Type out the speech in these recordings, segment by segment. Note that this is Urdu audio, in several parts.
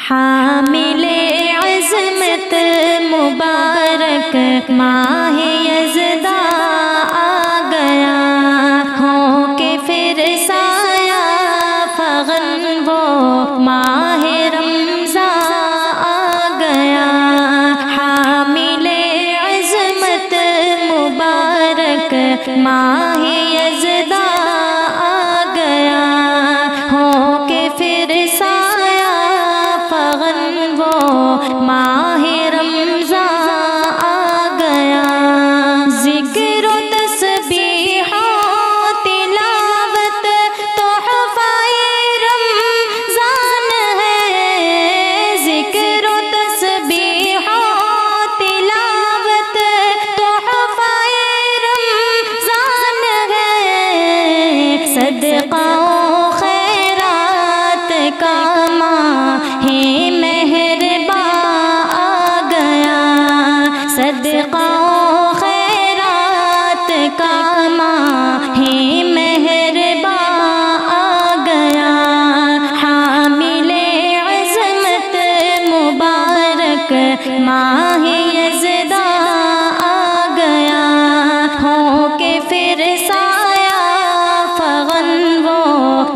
حامل عظمت مبارک ماہ یزداں آ گیا، ہو کے پھر سایہ فغن وہ ماہ رمضان آ گیا، حامل عظمت مبارک ماہ یزداں آ گیا، ہو کے پھر سایہ فغن وہ ماہ رمضان آ گیا، ذکر و تسبیح و تلاوت تحفہ رمضان ہے، ذکر و تسبیح و تلاوت تحفہ رمضان ہے، صدقہ و خیرات کا ماہ مہرباں آ گیا، صدقہ و خیرات کا ماہ مہرباں آ گیا، حامل عظمت مبارک ماہ یزداں آ گیا، ہو کے پھر سایہ فغن وہ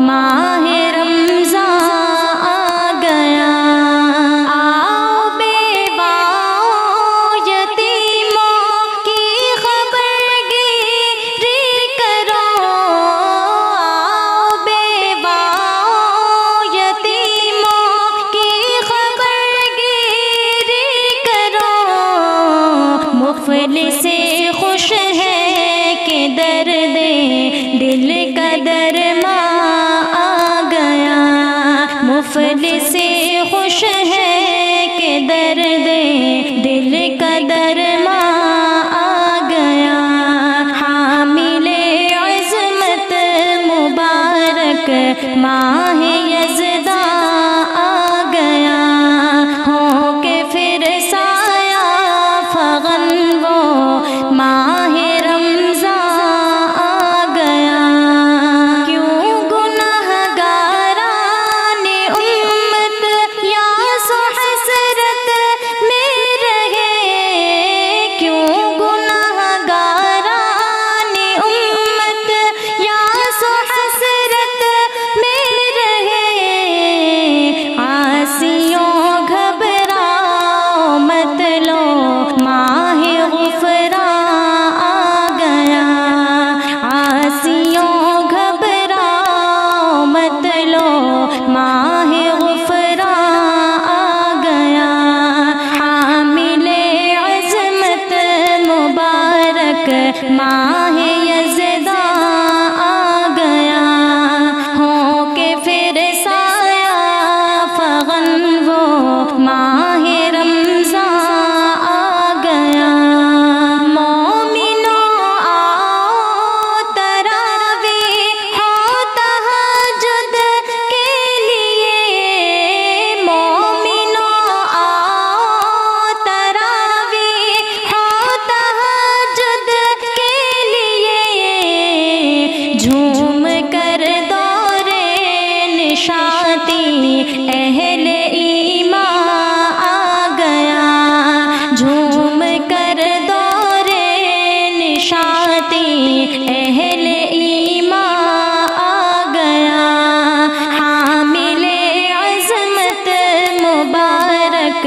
ماہ رمضان آ گیا، آؤ بیواؤں یتیموں کی خبر گیری کرو، آؤ بیواؤں یتیموں کی خبر گیری کرو، مفلس خوش ہے کہ درد دل کا درماں آ گیا، مفلس خوش ہے کہ درد دل کا درماں آ گیا، حامل عظمت مبارک ماہ یزداں آ گیا، ہو کے پھر سایہ فغن وہ ماہ رمضان آ گیا، کیوں گنہگاران امت یاس و حسرت میں رہے، کیوں گنہگاران امت یاس و حسرت میں رہے، عاصیوں گھبراؤ مت لو ماہ غفران آ گیا، عاصیوں گھبراؤ مت لو ماہ غفران آ گیا، حامل عظمت مبارک ماہ یزداں آ گیا، ہو کے پھر سایہ فغن وہ ماہ رمضان آ گیا، مومنوں آؤ تراویح و تہجد کے لیے، مومنوں آؤ تراویح و تہجد کے لیے، جھوم کر دور نشاطی اہل ایمان آ گیا، جھوم کر دور نشاطی اہل ایمان آ گیا، حامل عظمت مبارک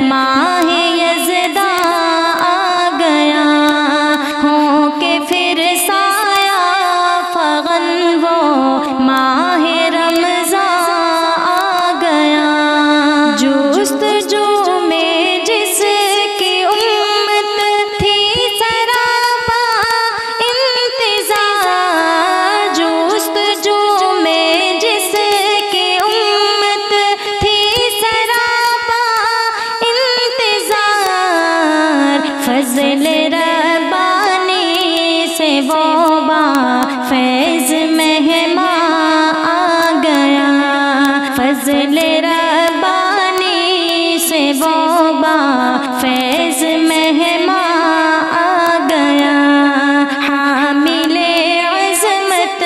ماہ یزداں آ گیا، ہو کے پھر سایہ فغن وہ ماہ رمضان آ گیا، جستجو میں جس کی امت تھی سراپا انتظار، جستجو میں جس کی امت تھی سراپا انتظار، فضل ربانی سے وہ با فیض مہمان آ گیا، فضل ربانی سے وہ با فیض مہمان آ گیا، حامل عظمت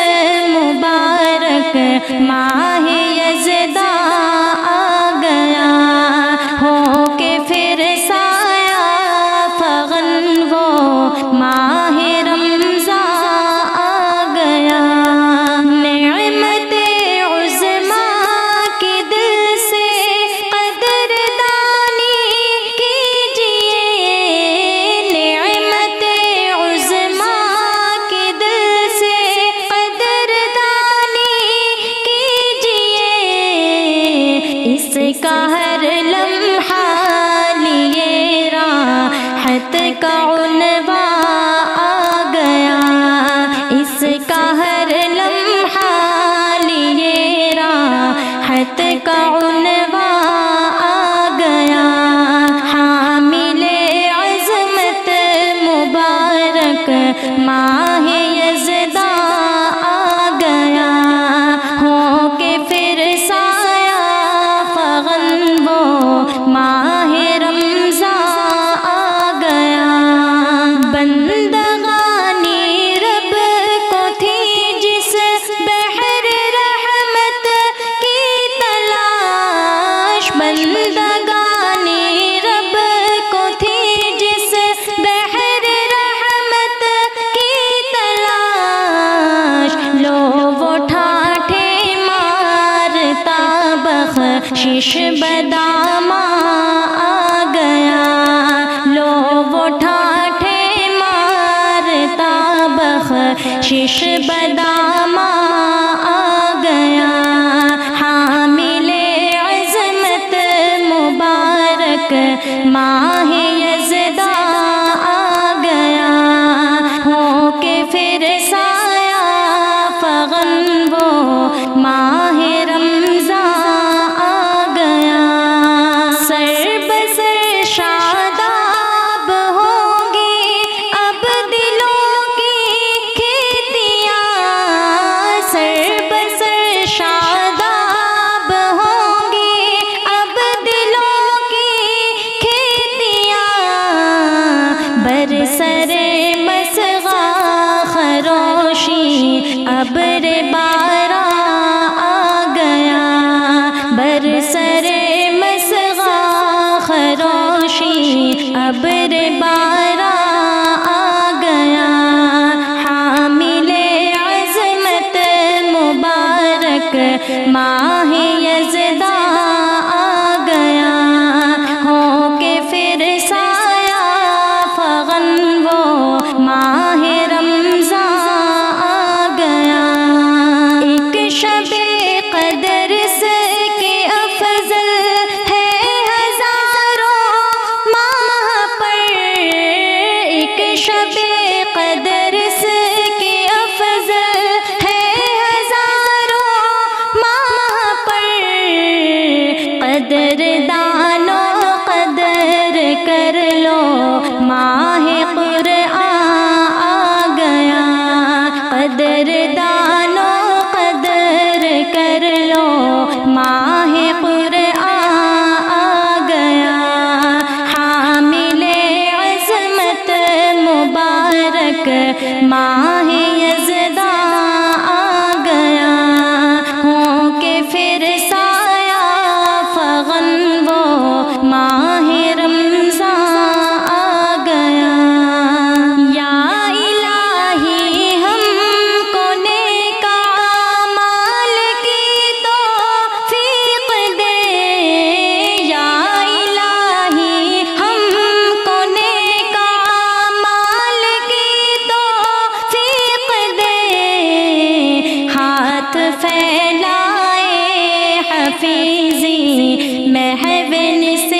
مبارک ماہ یزداں آ گیا۔ کا ہر لمحہ لیے راحت کا عنوان آ گیا، اس کا ہر لمحہ لیے راحت کا عنوان آ گیا، حامل عظمت مبارک ماہ یزداں آ گیا، ہو کے پھر سایہ فغن وہ ماہ رمضان آ گیا، بندگانی رب کو تھی جس بحر رحمت کی تلاش، بندگانی رب کو تھی جس بحر رحمت کی تلاش، لو وہ ٹھاٹھے مارتا بخشش بداماں آ گیا، لو وہ ٹھاٹھے مارتا بخشش بداماں آ گیا، حامل عظمت مبارک ماہ یزداں آ گیا، ہو کے پھر سایہ فغن وہ ماہ رمضان آ گیا، سر بسر شاداب ہوں گی اب دلوں کی کھیتیاں، سر بسر شاداب ہوں گی اب دلوں کی کھیتیاں، برسر مسغا خروشی ابر باران آ گیا، برسر مسغا خروشی ابر باران آ گیا، حامل عظمت مبارک ماہ یزداں آ گیا، ہو کے پھر سایہ فغن وہ ماہ رمضان آ گیا، ایک شب قدر سے کے افضل ہے ہزاروں ماہ پر، ایک شب قدر سے کے افضل ہے ہزاروں ماہ پر، قدر دانو قدر کر لو ماہ قرآن آ گیا، قدر دانو قدر کر لو ماہ قرآن آ گیا، حامل عظمت مبارک ماہ یزداں آ گیا، ہو کے پھر سایہ فغن وہ ماہ رمضان آ گیا، یا الہی ہم کو نیک اعمال کی توفیق دے، یا الہی ہم کو نیک اعمال کی توفیق دے، ہاتھ پھیلائے حفیظی محو نثار